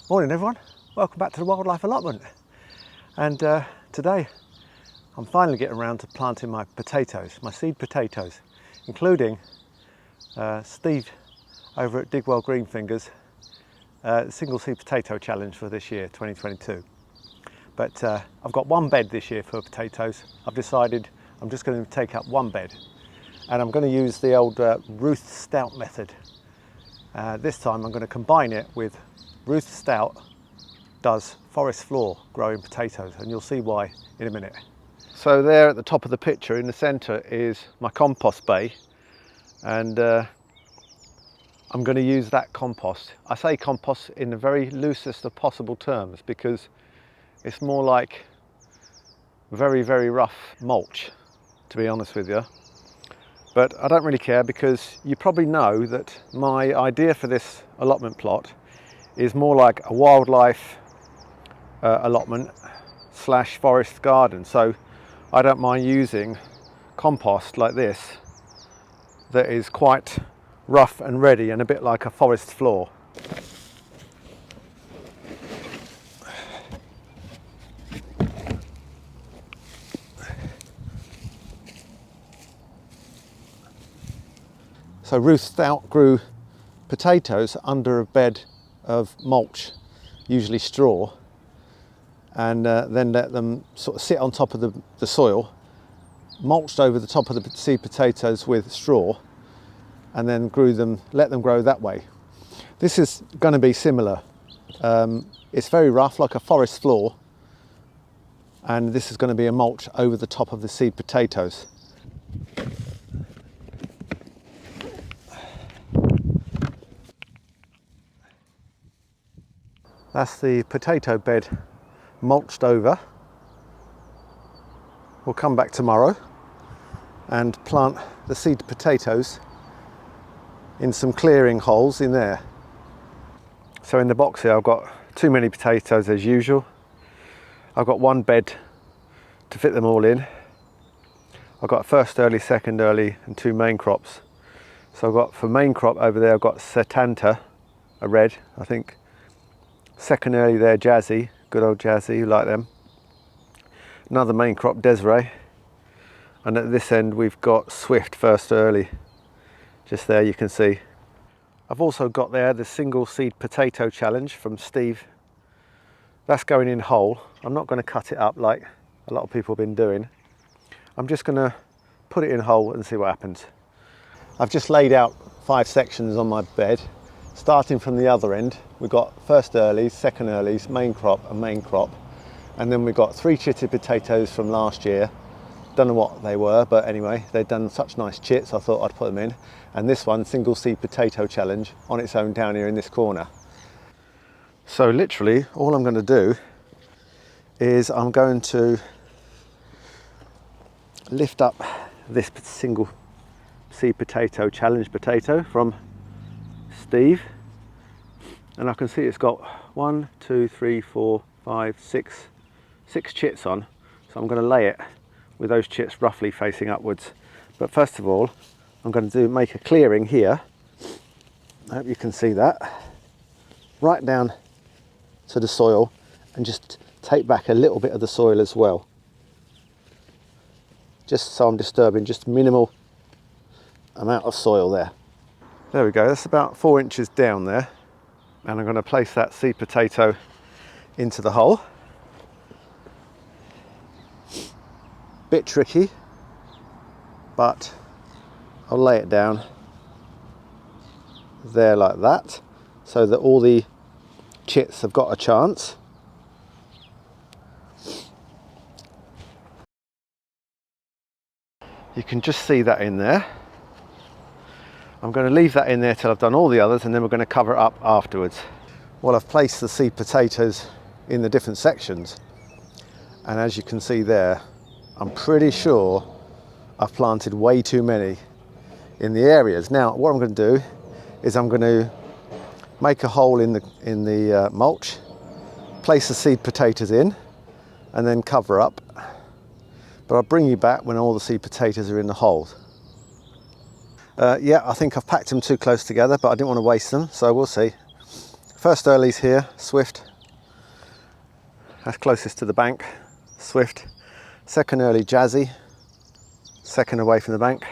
Morning everyone, welcome back to the Wildlife Allotment. And today I'm finally getting around to planting my potatoes, my seed potatoes, including Steve over at Digwell Greenfingers single seed potato challenge for this year, 2022. But I've got one bed this year for potatoes. I've decided I'm just going to take up one bed, and I'm going to use the old Ruth Stout method. This time I'm going to combine it with Ruth Stout does forest floor growing potatoes, and you'll see why in a minute. So there at the top of the picture in the centre is my compost bay, and I'm going to use that compost. I say compost in the very loosest of possible terms because it's more like very, very rough mulch, to be honest with you. But I don't really care because you probably know that my idea for this allotment plot is more like a wildlife allotment slash forest garden. So I don't mind using compost like this that is quite rough and ready and a bit like a forest floor. So Ruth Stout grew potatoes under a bed of mulch, usually straw, and then let them sort of sit on top of the soil, mulched over the top of the seed potatoes with straw, and then let them grow that way. This is going to be similar. It's very rough, like a forest floor, and this is going to be a mulch over the top of the seed potatoes. That's the potato bed mulched over. We'll come back tomorrow and plant the seed potatoes in some clearing holes in there. So in the box here I've got too many potatoes as usual. I've got one bed to fit them all in. I've got first early, second early and two main crops. So I've got for main crop over there I've got Setanta, a red I think. Second early there, Jazzy, good old Jazzy, you like them. Another main crop, Desiree. And at this end we've got Swift first early. Just there you can see. I've also got there the single seed potato challenge from Steve. That's going in whole. I'm not going to cut it up like a lot of people have been doing. I'm just going to put it in whole and see what happens. I've just laid out 5 sections on my bed. Starting from the other end, we've got first earlies, second earlies, main crop and main crop. And then we've got 3 chitted potatoes from last year. Don't know what they were, but anyway, they'd done such nice chits, I thought I'd put them in. And this one, single seed potato challenge, on its own down here in this corner. So literally, all I'm going to do is I'm going to lift up this single seed potato challenge potato from Steve, and I can see it's got 1, 2, 3, 4, 5, 6 chits on. So I'm going to lay it with those chits roughly facing upwards. But first of all, I'm going to make a clearing here. I hope you can see that. Right down to the soil, and just take back a little bit of the soil as well. Just so I'm disturbing just minimal amount of soil there. There we go, that's about 4 inches down there. And I'm going to place that seed potato into the hole. Bit tricky, but I'll lay it down there like that, so that all the chits have got a chance. You can just see that in there. I'm going to leave that in there till I've done all the others, and then we're going to cover it up afterwards. Well, I've placed the seed potatoes in the different sections, and as you can see there, I'm pretty sure I've planted way too many in the areas. Now what I'm going to do is I'm going to make a hole in the mulch, place the seed potatoes in, and then cover up. But I'll bring you back when all the seed potatoes are in the hole. Yeah, I think I've packed them too close together, but I didn't want to waste them, so we'll see. First early's here, Swift. That's closest to the bank, Swift. Second early, Jazzy. Second away from the bank.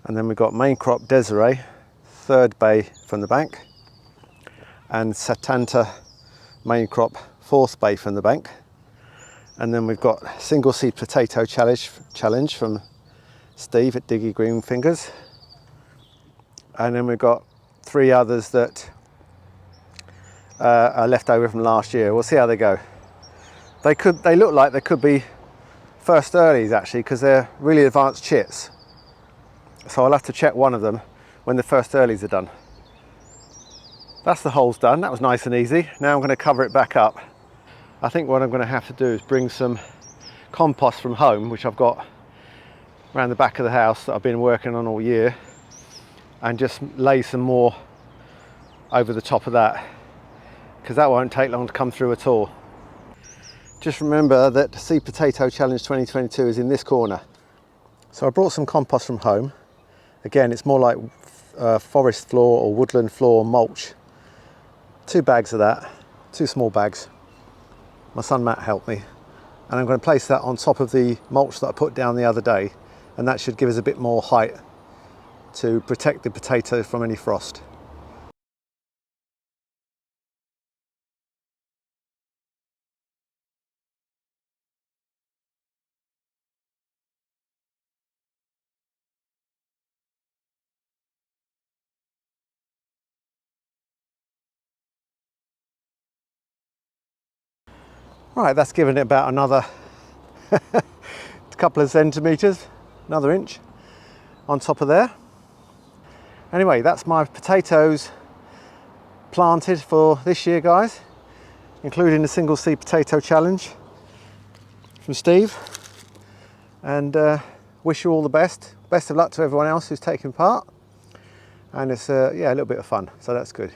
And then we've got main crop Desiree, third bay from the bank. And Satanta main crop, fourth bay from the bank. And then we've got single seed potato challenge from Steve at Diggy Green Fingers. And then we've got 3 others that are left over from last year. We'll see how they go. They look like they could be first earlies actually, because they're really advanced chits. So I'll have to check one of them when the first earlies are done. That's the holes done. That was nice and easy. Now I'm going to cover it back up. I think what I'm going to have to do is bring some compost from home, which I've got around the back of the house that I've been working on all year, and just lay some more over the top of that, because that won't take long to come through at all. Just remember that Seed Potato Challenge 2022 is in this corner. So I brought some compost from home. Again, it's more like forest floor or woodland floor mulch. 2 bags of that, 2 small bags. My son Matt helped me. And I'm going to place that on top of the mulch that I put down the other day. And that should give us a bit more height to protect the potato from any frost. Right, that's given it about another couple of centimetres, another inch on top of there. Anyway, that's my potatoes planted for this year, guys, including the single seed potato challenge from Steve. And wish you all the best. Best of luck to everyone else who's taking part. And it's yeah, a little bit of fun, so that's good.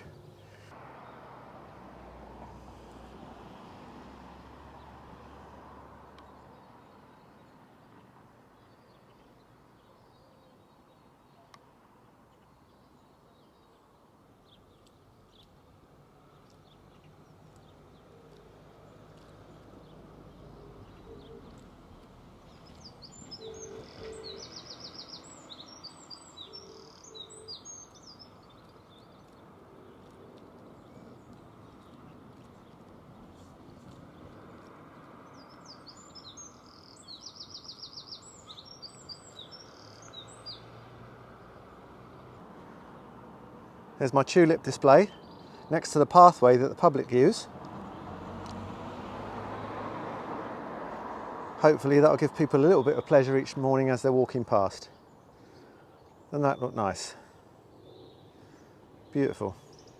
There's my tulip display next to the pathway that the public use. Hopefully that'll give people a little bit of pleasure each morning as they're walking past. Doesn't that look nice? Beautiful.